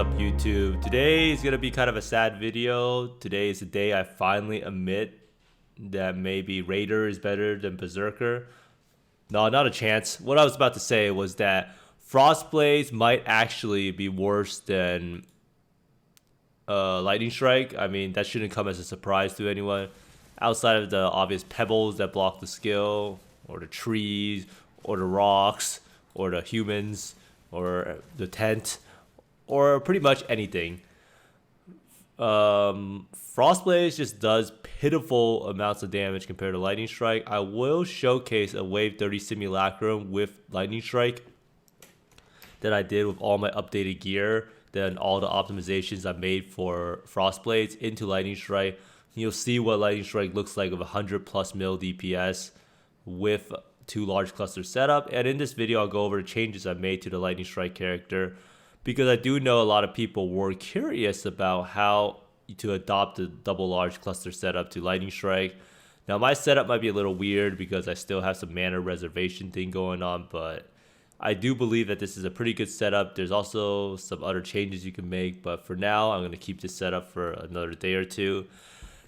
up YouTube? Today is gonna be kind of a sad video. Today is the day I finally admit that maybe Raider is better than Berserker. No, not a chance. What I was about to say was that Frostblades might actually be worse than Lightning Strike. I mean, that shouldn't come as a surprise to anyone. Outside of the obvious pebbles that block the skill, or the trees, or the rocks, or the humans, or the tent, or pretty much anything. Frostblade just does pitiful amounts of damage compared to Lightning Strike. I will showcase a Wave 30 Simulacrum with Lightning Strike that I did with all my updated gear, then all the optimizations I made for Frostblades into Lightning Strike. You'll see what Lightning Strike looks like with 100+ mil DPS with 2 large cluster setup. And in this video, I'll go over the changes I made to the Lightning Strike character, because I do know a lot of people were curious about how to adopt the double large cluster setup to Lightning Strike. Now, my setup might be a little weird because I still have some mana reservation thing going on, but I do believe that this is a pretty good setup. There's also some other changes you can make, but for now, I'm going to keep this setup for another day or two.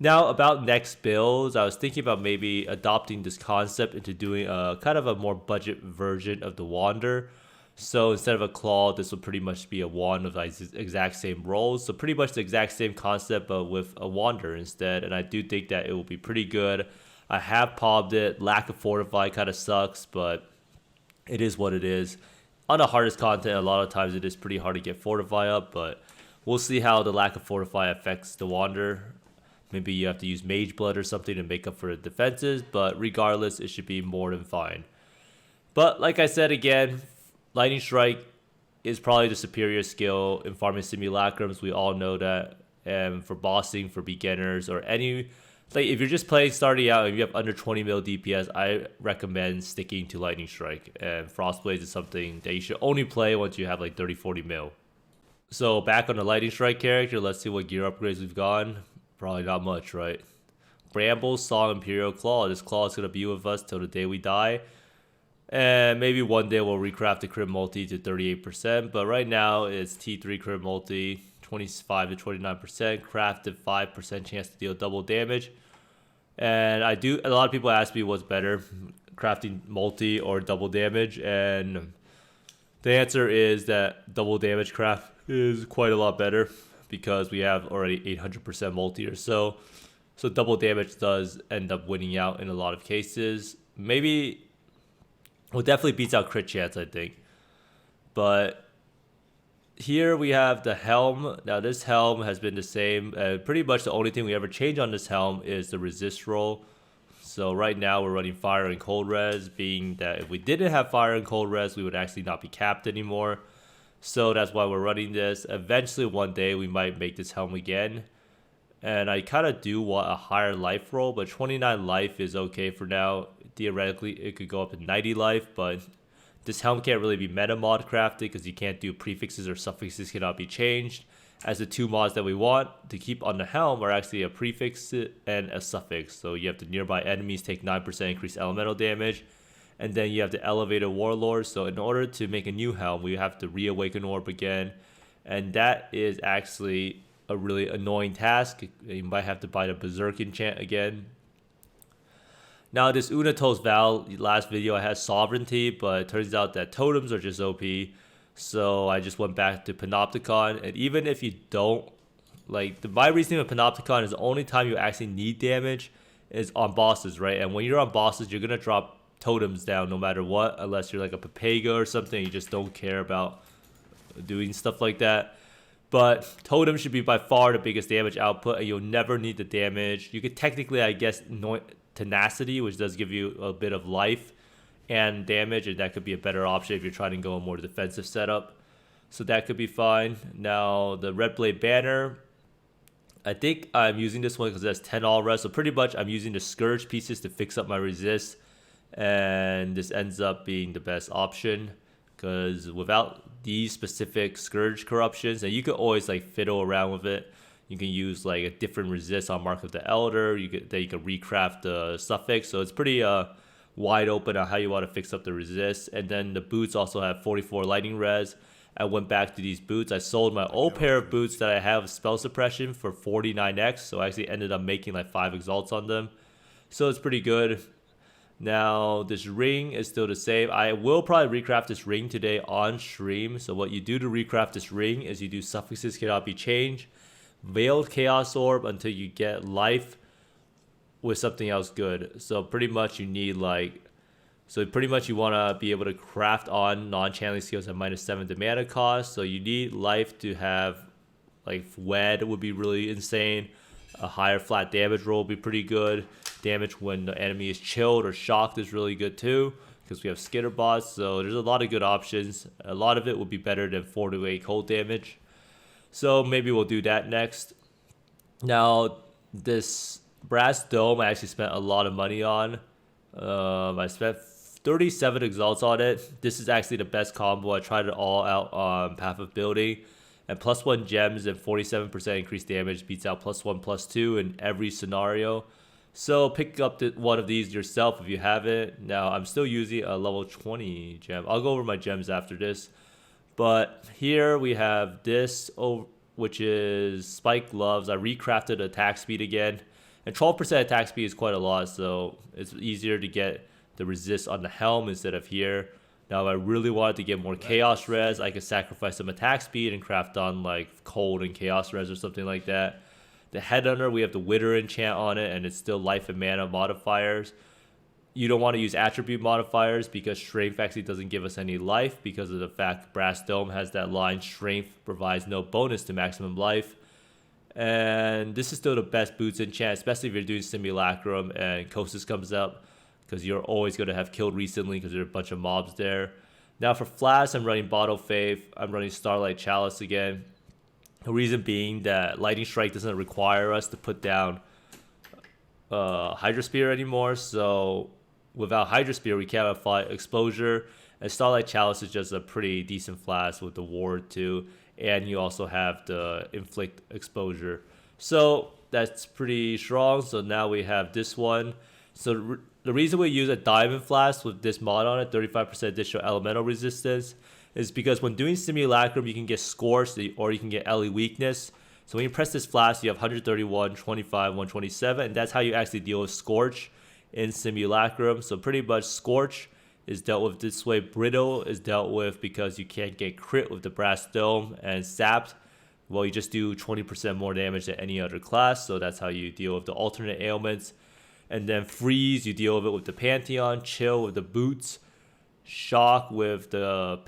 Now, about next builds, I was thinking about maybe adopting this concept into doing a kind of a more budget version of the Wander. So instead of a claw, this will pretty much be a wand of like exact same roles. So pretty much the exact same concept, but with a Wander instead. And I do think that it will be pretty good. I have pobbed it. Lack of Fortify kind of sucks, but it is what it is. On the hardest content, a lot of times it is pretty hard to get Fortify up, but we'll see how the lack of Fortify affects the Wander. Maybe you have to use Mage Blood or something to make up for the defenses, but regardless, it should be more than fine. But like I said again, Lightning Strike is probably the superior skill in farming simulacrums. We all know that. And for bossing, for beginners, or any, like if you're just playing starting out and you have under 20 mil DPS, I recommend sticking to Lightning Strike. And Frostblades is something that you should only play once you have like 30-40 mil. So back on the Lightning Strike character, let's see what gear upgrades we've gotten. Probably not much, right? Bramble, Saw, Imperial Claw. This claw is going to be with us till the day we die. And maybe one day we'll recraft the crit multi to 38%. But right now it's T3 crit multi, 25 to 29%. Crafted 5% chance to deal double damage. And a lot of people ask me what's better, crafting multi or double damage. And the answer is that double damage craft is quite a lot better, because we have already 800% multi or so. So double damage does end up winning out in a lot of cases. Maybe, well, definitely beats out crit chance, I think. But here we have the helm. Now this helm has been the same. Pretty much the only thing we ever change on this helm is the resist roll. So right now we're running fire and cold res, being that if we didn't have fire and cold res, we would actually not be capped anymore. So that's why we're running this. Eventually one day we might make this helm again. And I kind of do want a higher life roll, but 29 life is okay for now. Theoretically, it could go up to 90 life, but this helm can't really be meta mod crafted because you can't do prefixes or suffixes cannot be changed. As the 2 mods that we want to keep on the helm are actually a prefix and a suffix. So you have the nearby enemies take 9% increased elemental damage. And then you have the elevated warlord. So in order to make a new helm, we have to reawaken orb again. And that is actually a really annoying task. You might have to buy the Berserk enchant again. Now this Unatos Val, last video I had Sovereignty, but it turns out that totems are just OP. So I just went back to Panopticon. And even if you don't, like my reasoning with Panopticon is the only time you actually need damage is on bosses, right? And when you're on bosses, you're going to drop totems down no matter what, unless you're like a Papega or something. You just don't care about doing stuff like that. But totems should be by far the biggest damage output, and you'll never need the damage. You could technically, I guess, tenacity, which does give you a bit of life and damage, and that could be a better option if you're trying to go a more defensive setup. So that could be fine. Now the Red Blade Banner, I think I'm using this one because it has 10 all res. So pretty much I'm using the Scourge pieces to fix up my resist. And this ends up being the best option, because without these specific Scourge corruptions, and you could always like fiddle around with it. You can use like a different resist on Mark of the Elder. You can recraft the suffix. So it's pretty wide open on how you want to fix up the resist. And then the boots also have 44 lightning res. I went back to these boots. I sold my old pair of boots that I have spell suppression for 49x, so I actually ended up making like 5 exalts on them. So it's pretty good. Now this ring is still the same. I will probably recraft this ring today on stream. So what you do to recraft this ring is you do suffixes cannot be changed, veiled chaos orb until you get life with something else good. So pretty much you need like, so pretty much you want to be able to craft on non-channeling skills at -7 to mana cost. So you need life to have like wed would be really insane. A higher flat damage roll would be pretty good. Damage when the enemy is chilled or shocked is really good too, because we have skitter bots. So there's a lot of good options. A lot of it would be better than 4 to 8 cold damage. So maybe we'll do that next. Now this brass dome I actually spent a lot of money on. I spent 37 exalts on it. This is actually the best combo. I tried it all out on Path of Building. And +1 gems and 47% increased damage beats out +1/+2 in every scenario. So pick up one of these yourself if you haven't. Now I'm still using a level 20 gem. I'll go over my gems after this. But here we have this, which is spike gloves. I recrafted attack speed again. And 12% attack speed is quite a lot, so it's easier to get the resist on the helm instead of here. Now, if I really wanted to get more chaos res, I could sacrifice some attack speed and craft on like cold and chaos res or something like that. The headhunter, we have the wither enchant on it, and it's still life and mana modifiers. You don't want to use attribute modifiers because strength actually doesn't give us any life because of the fact brass dome has that line, strength provides no bonus to maximum life. And this is still the best boots enchant, especially if you're doing Simulacrum and Kostas comes up, because you're always going to have killed recently because there are a bunch of mobs there. Now for Flash, I'm running Bottle Faith. I'm running Starlight Chalice again. The reason being that Lightning Strike doesn't require us to put down Hydra Spear anymore. So without Hydra Spear, we can't apply Exposure. And Starlight Chalice is just a pretty decent Flash with the Ward too. And you also have the Inflict Exposure. So that's pretty strong. So now we have this one. So the reason we use a Diamond Flask with this mod on it, 35% additional elemental resistance, is because when doing Simulacrum, you can get Scorched or you can get Ellie Weakness. So when you press this flask, you have 131, 25, 127, and that's how you actually deal with Scorch in Simulacrum. So pretty much Scorch is dealt with this way. Brittle is dealt with because you can't get crit with the Brass Dome, and Sapped, well, you just do 20% more damage than any other class. So that's how you deal with the alternate ailments. And then Freeze, you deal with it with the Pantheon. Chill with the Boots. Shock with the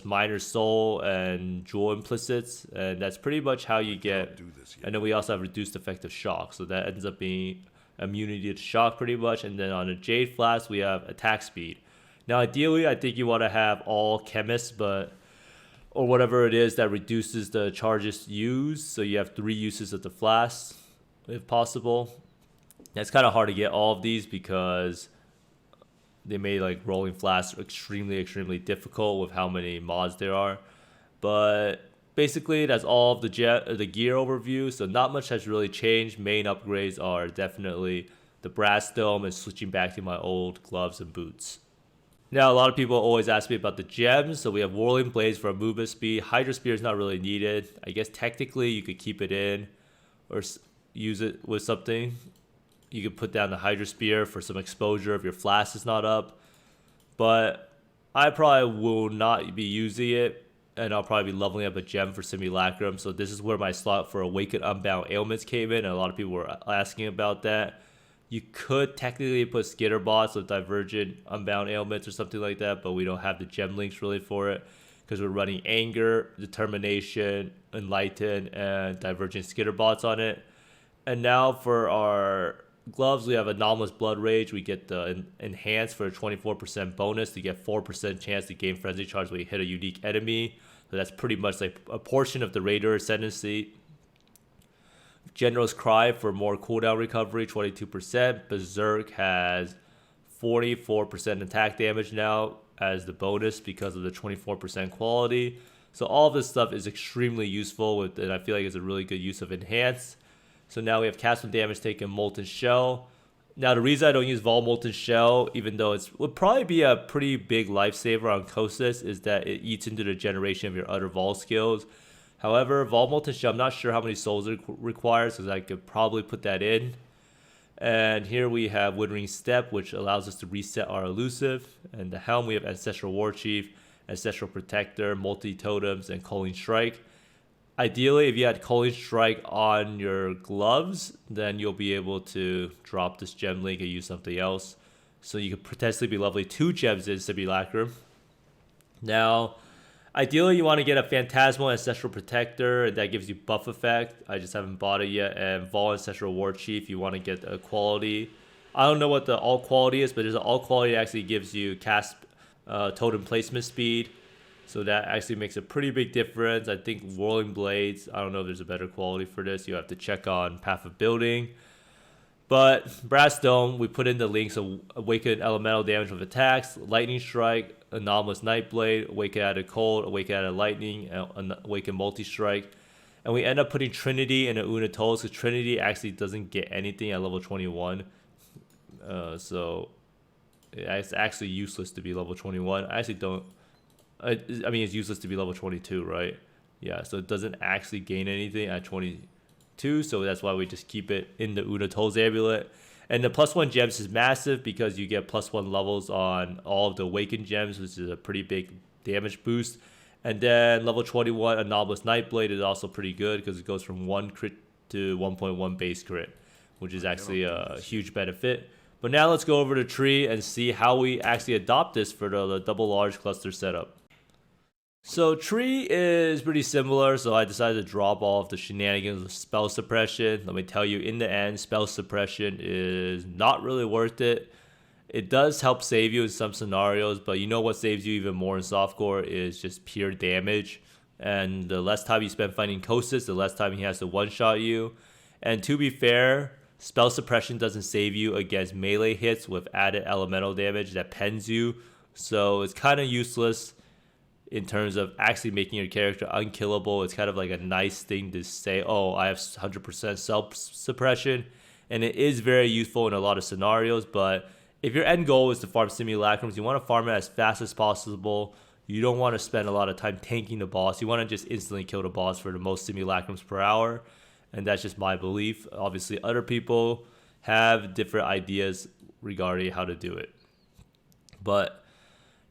Miner's Soul and Jewel Implicits. And that's pretty much how you get. And then we also have reduced effective shock. So that ends up being immunity to shock pretty much. And then on a Jade Flask, we have attack speed. Now ideally, I think you want to have all chemists, or whatever it is that reduces the charges used. So you have 3 uses of the flask if possible. It's kind of hard to get all of these because they made like rolling flasks extremely difficult with how many mods there are. But basically that's all of the gear overview. So not much has really changed. Main upgrades are definitely the Brass Dome and switching back to my old gloves and boots. Now a lot of people always ask me about the gems. So we have Whirling Blades for movement speed. Hydra Spear is not really needed. I guess technically you could keep it in or use it with something. You could put down the Hydra Spear for some exposure if your flask is not up. But I probably will not be using it. And I'll probably be leveling up a gem for Simulacrum. So this is where my slot for Awakened Unbound Ailments came in. And a lot of people were asking about that. You could technically put Skitter Bots with Divergent Unbound Ailments or something like that. But we don't have the gem links really for it. Because we're running Anger, Determination, Enlighten, and Divergent Skitter Bots on it. And now for our gloves, we have Anomalous Blood Rage. We get the Enhance for a 24% bonus to get 4% chance to gain Frenzy Charge when you hit a unique enemy. So that's pretty much like a portion of the Raider Ascendancy. General's Cry for more cooldown recovery, 22%. Berserk has 44% attack damage now as the bonus because of the 24% quality. So all of this stuff is extremely useful, and I feel like it's a really good use of Enhance. So now we have cast when damage taken, Molten Shell. Now, the reason I don't use Vol Molten Shell, even though it would probably be a pretty big lifesaver on Kostas, is that it eats into the generation of your other Vol skills. However, Vol Molten Shell, I'm not sure how many souls it requires, because I could probably put that in. And here we have Withering Step, which allows us to reset our elusive. And the Helm, we have Ancestral War Chief, Ancestral Protector, Multi-Totems, and Culling Strike. Ideally, if you had Culling Strike on your gloves, then you'll be able to drop this gem link and use something else. So you could potentially be leveling 2 gems in Simulacrum. Now, ideally, you want to get a Phantasmal Ancestral Protector, and that gives you buff effect. I just haven't bought it yet. And Vol Ancestral War Chief, you want to get a quality. I don't know what the alt quality is, but there's an alt quality that actually gives you cast totem placement speed. So that actually makes a pretty big difference. I think Whirling Blades, I don't know if there's a better quality for this. You have to check on Path of Building. But Brass Dome, we put in the links of Awaken Elemental Damage with attacks, Lightning Strike, Anomalous Nightblade, Awaken Added Cold, Awaken Added Lightning, and Awaken Multi-Strike. And we end up putting Trinity in a Unatos, because Trinity actually doesn't get anything at level 21. So it's actually useless to be level 21. I actually don't... I mean, it's useless to be level 22, right? Yeah, so it doesn't actually gain anything at 22, so that's why we just keep it in the Unatos Amulet. And the +1 gems is massive because you get +1 levels on all of the Awakened gems, which is a pretty big damage boost. And then level 21 Anomalous Nightblade is also pretty good because it goes from 1 crit to 1.1 base crit, which is actually a huge benefit. But now let's go over the tree and see how we actually adopt this for the double large cluster setup. So tree is pretty similar, so I decided to drop all of the shenanigans of spell suppression. Let me tell you, in the end, spell suppression is not really worth it. It does help save you in some scenarios, but you know what saves you even more in softcore is just pure damage. And the less time you spend fighting Kostas, the less time he has to one-shot you. And to be fair, spell suppression doesn't save you against melee hits with added elemental damage that pens you. So it's kind of useless in terms of actually making your character unkillable. It's kind of like a nice thing to say, oh, I have 100% self-suppression. And it is very useful in a lot of scenarios, but if your end goal is to farm simulacrums, you want to farm it as fast as possible. You don't want to spend a lot of time tanking the boss. You want to just instantly kill the boss for the most simulacrums per hour. And that's just my belief. Obviously, other people have different ideas regarding how to do it. But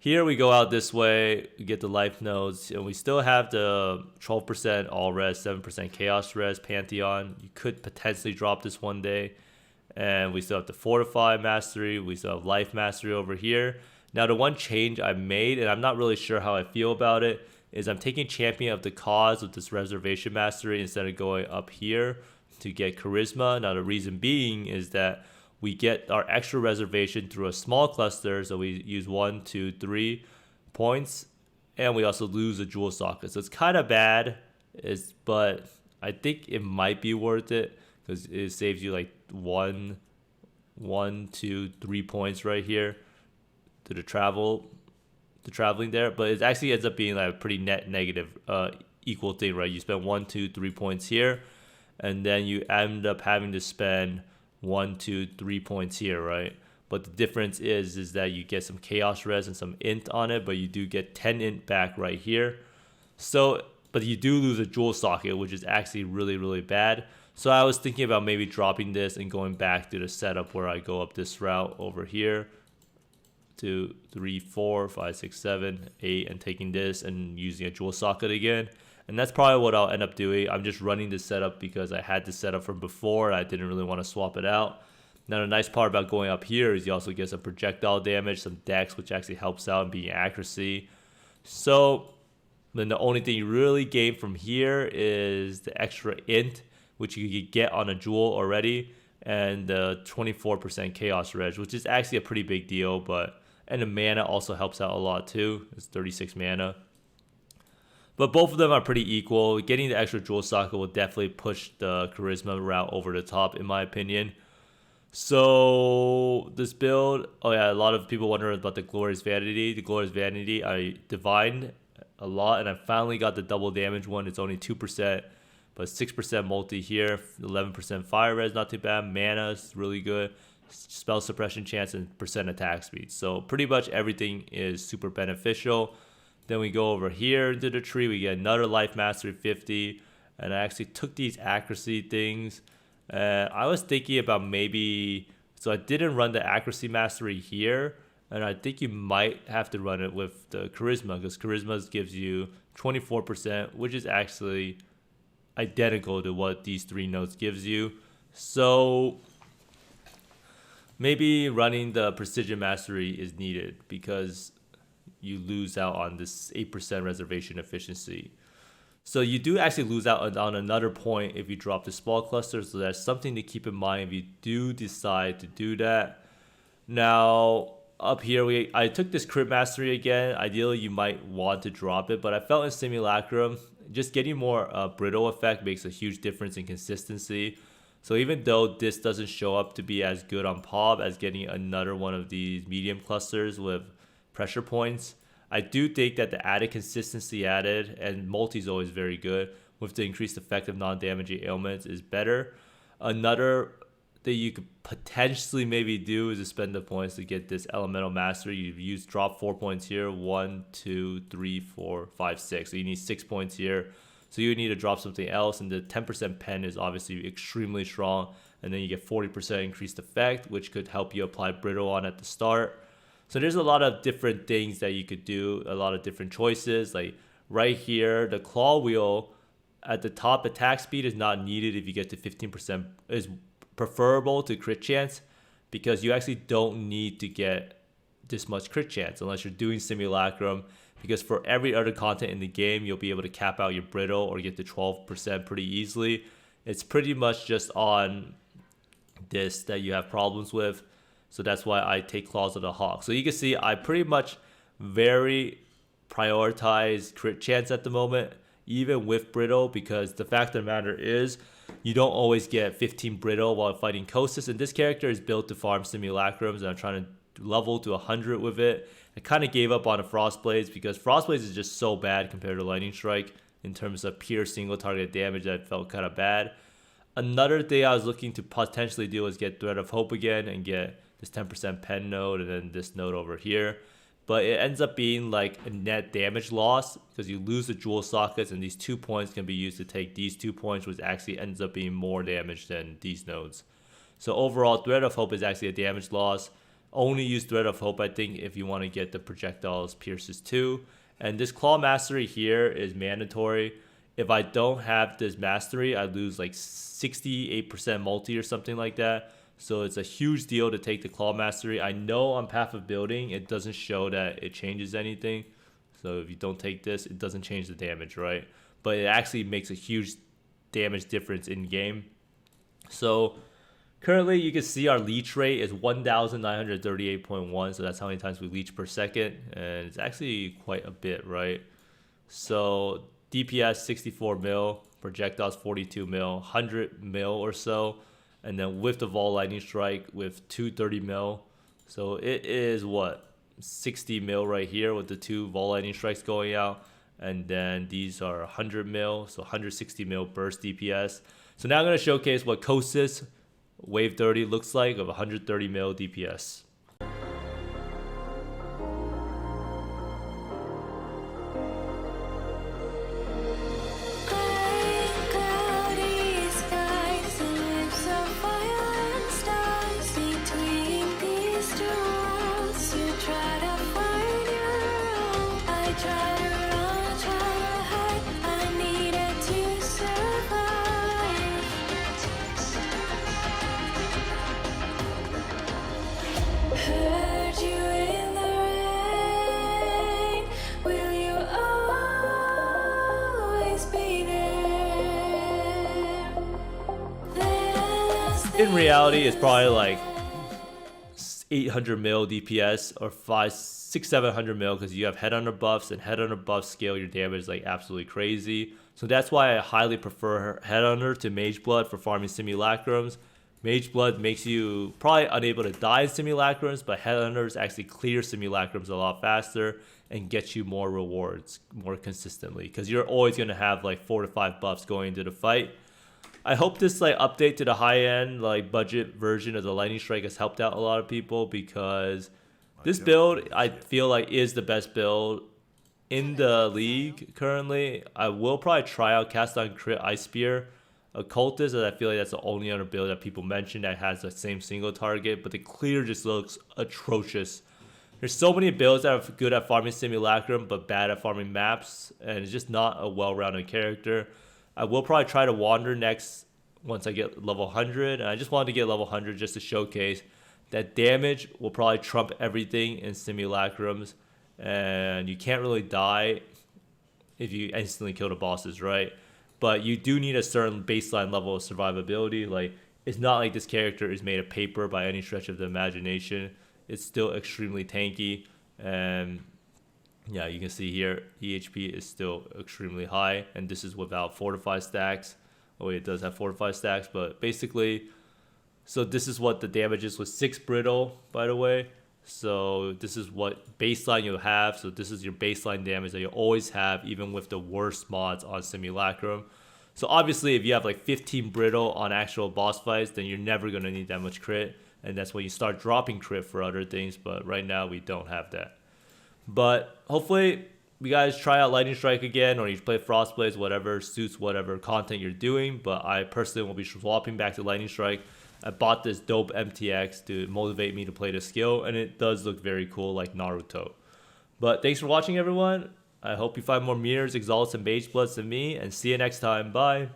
here we go out this way, we get the life nodes, and we still have the 12% all res, 7% chaos res Pantheon. You could potentially drop this one day. And we still have the fortify mastery, we still have life mastery over here. Now the one change I made, and I'm not really sure how I feel about it, is I'm taking champion of the cause with this reservation mastery instead of going up here to get charisma. Now the reason being is that we get our extra reservation through a small cluster, so we use 1, 2, 3 points, and we also lose a jewel socket. So it's kind of bad, but I think it might be worth it because it saves you like 1, 2, 3 points right here to the traveling there. But it actually ends up being like a pretty net negative equal thing, right? You spend 1, 2, 3 points here, and then you end up having to spend 1, 2, 3 points here, right? But the difference is that you get some chaos res and some int on it, but you do get 10 int back right here. So, but you do lose a jewel socket, which is actually really, really bad. So I was thinking about maybe dropping this and going back to the setup where I go up this route over here. 2, 3, 4, 5, 6, 7, 8, and taking this and using a jewel socket again. And that's probably what I'll end up doing. I'm just running this setup because I had this setup from before. I didn't really want to swap it out. Now the nice part about going up here is you also get some projectile damage, some dex, which actually helps out in being accuracy. So then the only thing you really gain from here is the extra int, which you could get on a jewel already, and the 24% chaos reg, which is actually a pretty big deal. And the mana also helps out a lot too. It's 36 mana. But both of them are pretty equal. Getting the extra jewel socket will definitely push the charisma route over the top, in my opinion. So this build, oh yeah, a lot of people wonder about the Glorious Vanity. The Glorious Vanity, I divined a lot, and I finally got the double damage one. It's only 2%, but 6% multi here, 11% fire res, not too bad. Mana is really good. spell suppression chance, and percent attack speed. So pretty much everything is super beneficial. Then we go over here into the tree. We get another life mastery 50. And I actually took these accuracy things. I was thinking about maybe, so I didn't run the accuracy mastery here. And I think you might have to run it with the charisma, because charisma gives you 24%, which is actually identical to what these 3 nodes gives you. So maybe running the precision mastery is needed, because you lose out on this 8% reservation efficiency. So you do actually lose out on another point if you drop the small cluster. So that's something to keep in mind if you do decide to do that. Now up here, I took this crit mastery again. Ideally, you might want to drop it, but I felt in Simulacrum, just getting more brittle effect makes a huge difference in consistency. So even though this doesn't show up to be as good on POB as getting another one of these medium clusters with pressure points, I do think that the added consistency added, and multi is always very good, with the increased effect of non-damaging ailments is better. Another thing you could potentially maybe do is to spend the points to get this elemental mastery. You drop 4 points here, 1, 2, 3, 4, 5, 6. So you need 6 points here. So you need to drop something else, and the 10% pen is obviously extremely strong. And then you get 40% increased effect, which could help you apply brittle on at the start. So there's a lot of different things that you could do, a lot of different choices. Like right here, the claw wheel at the top attack speed is not needed if you get to 15%, is preferable to crit chance, because you actually don't need to get this much crit chance unless you're doing Simulacrum, because for every other content in the game, you'll be able to cap out your brittle or get to 12% pretty easily. It's pretty much just on this that you have problems with. So that's why I take Claws of the Hawk. So you can see I pretty much very prioritize crit chance at the moment, even with brittle, because the fact of the matter is you don't always get 15 brittle while fighting Kosis. And this character is built to farm Simulacrums, and I'm trying to level to 100 with it. I kind of gave up on the Frostblades because Frostblades is just so bad compared to Lightning Strike in terms of pure single target damage that felt kind of bad. Another thing I was looking to potentially do is get Thread of Hope again and get this 10% pen node and then this node over here. But it ends up being like a net damage loss because you lose the jewel sockets, and these 2 points can be used to take these 2 points, which actually ends up being more damage than these nodes. So overall, Thread of Hope is actually a damage loss. Only use Thread of Hope, I think, if you want to get the projectiles pierces too. And this Claw Mastery here is mandatory. If I don't have this mastery, I lose like 68% multi or something like that. So it's a huge deal to take the Claw Mastery. I know on Path of Building, it doesn't show that it changes anything. So if you don't take this, it doesn't change the damage, right? But it actually makes a huge damage difference in game. So currently, you can see our leech rate is 1,938.1. So that's how many times we leech per second. And it's actually quite a bit, right? So DPS 64 mil, projectiles 42 mil, 100 mil or so. And then with the Vol Lightning Strike with 230 mil. So it is what? 60 mil right here with the 2 Vol Lightning Strikes going out. And then these are 100 mil. So 160 mil burst DPS. So now I'm going to showcase what Kosis Wave 30 looks like of 130 mil DPS. In reality, it's probably like 800 mil DPS or 700 mil because you have headhunter buffs, and headhunter buffs scale your damage like absolutely crazy. So that's why I highly prefer headhunter to mage blood for farming simulacrums. Mage blood makes you probably unable to die in simulacrums, but headhunters actually clear simulacrums a lot faster and get you more rewards more consistently because you're always going to have like 4 to 5 buffs going into the fight. I hope this like update to the high end like budget version of the lightning strike has helped out a lot of people, because this build I feel like is the best build in the league currently. I will probably try out cast on crit ice spear occultist, as I feel like that's the only other build that people mention that has the same single target, but the clear just looks atrocious. There's so many builds that are good at farming Simulacrum but bad at farming maps, and it's just not a well-rounded character. I will probably try to wander next once I get level 100, and I just wanted to get level 100 just to showcase that damage will probably trump everything in Simulacrums, and you can't really die if you instantly kill the bosses, right? But you do need a certain baseline level of survivability. Like, it's not like this character is made of paper by any stretch of the imagination. It's still extremely tanky, and yeah, you can see here EHP is still extremely high, and this is without fortify stacks. Oh wait, it does have fortify stacks, but basically, so this is what the damage is with 6 brittle, by the way. So this is what baseline you'll have. So this is your baseline damage that you always have, even with the worst mods on Simulacrum. So obviously, if you have like 15 brittle on actual boss fights, then you're never going to need that much crit. And that's when you start dropping crit for other things. But right now, we don't have that. But hopefully, you guys try out Lightning Strike again, or you play Frostblaze, whatever suits whatever content you're doing. But I personally will be swapping back to Lightning Strike. I bought this dope MTX to motivate me to play the skill, and it does look very cool like Naruto. But thanks for watching, everyone. I hope you find more mirrors, exalts, and mage bloods than me, and see you next time. Bye.